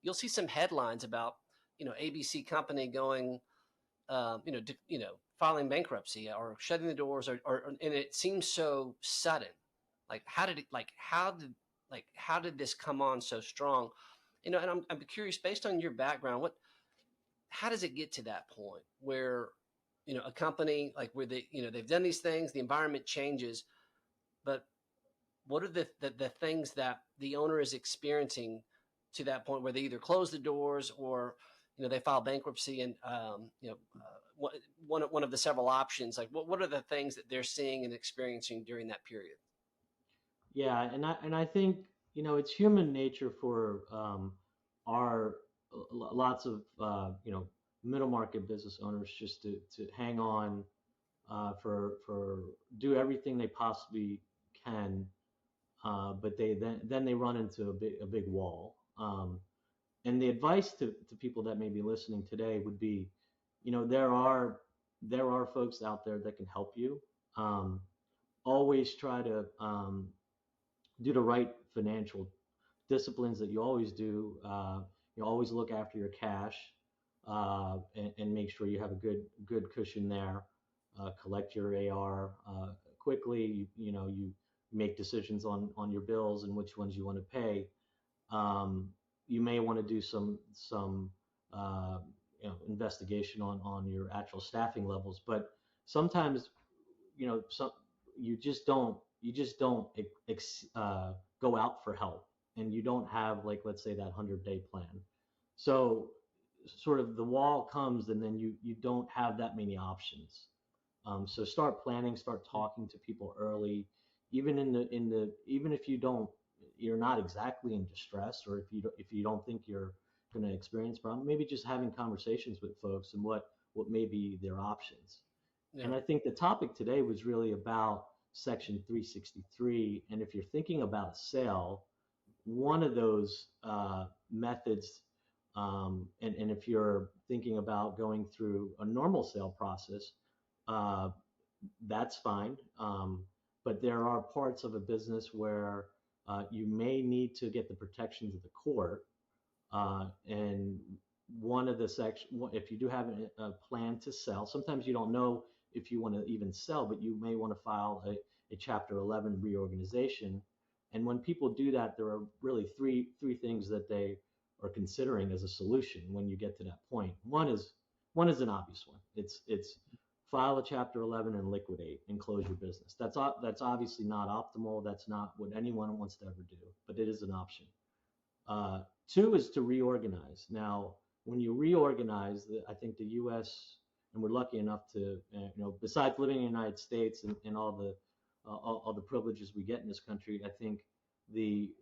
you'll see some headlines about, ABC company going, filing bankruptcy or shutting the doors, and it seems so sudden. Like, how did this come on so strong? And I'm curious, based on your background, how does it get to that point where, a company, like, where they've done these things, the environment changes, but what are the things that the owner is experiencing to that point where they either close the doors or, they file bankruptcy, and, one of the several options, like what are the things that they're seeing and experiencing during that period? Yeah, and I think it's human nature for our lots of middle market business owners just to hang on for do everything they possibly can, but then they run into a big wall. And the advice to people that may be listening today would be, there are folks out there that can help you. Um, Always try to do the right financial disciplines that you always do. You always look after your cash, and make sure you have a good cushion there. Collect your AR quickly. You make decisions on your bills and which ones you want to pay. Um, you may want to do some uh, investigation on your actual staffing levels, but sometimes some you just don't go out for help, and you don't have, like, let's say, that 100-day plan. So sort of the wall comes, and then you don't have that many options. So start planning, start talking to people early, even if you're not exactly in distress, or if you don't think you're going to experience problem, maybe just having conversations with folks and what may be their options. Yeah. And I think the topic today was really about Section 363. And if you're thinking about a sale, one of those methods, and if you're thinking about going through a normal sale process, uh, that's fine. But there are parts of a business where you may need to get the protections of the court. And one of the section, if you do have a plan to sell, sometimes you don't know if you want to even sell, but you may want to file a Chapter 11 reorganization. And when people do that, there are really three things that they are considering as a solution when you get to that point. One is an obvious one. It's file a Chapter 11 and liquidate and close your business. That's obviously not optimal. That's not what anyone wants to ever do, but it is an option. Uh, Two is to reorganize. Now, when you reorganize, I think the U.S., and we're lucky enough to, besides living in the United States and all the privileges we get in this country, I think the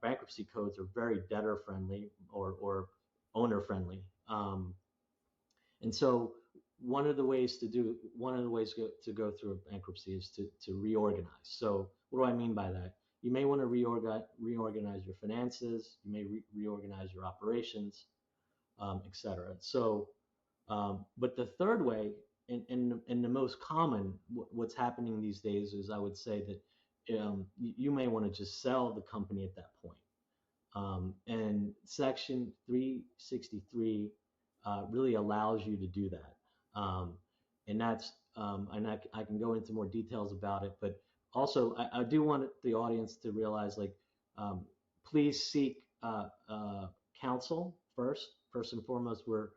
bankruptcy codes are very debtor friendly, or owner friendly. And so one of the ways to go through a bankruptcy is to reorganize. So what do I mean by that? You may want to reorganize your finances. You may reorganize your operations, et cetera. So, but the third way, and the most common, what's happening these days is, I would say that you may want to just sell the company at that point. And Section 363 really allows you to do that. And I can go into more details about it, but also I do want the audience to realize, like, please seek counsel first and foremost. We're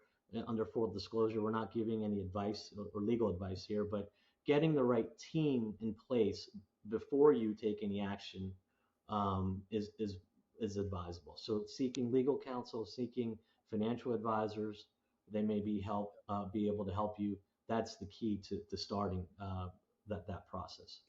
under full disclosure. We're not giving any advice or legal advice here, but getting the right team in place before you take any action is advisable. So seeking legal counsel, seeking financial advisors, they may be able to help you. That's the key to starting that process.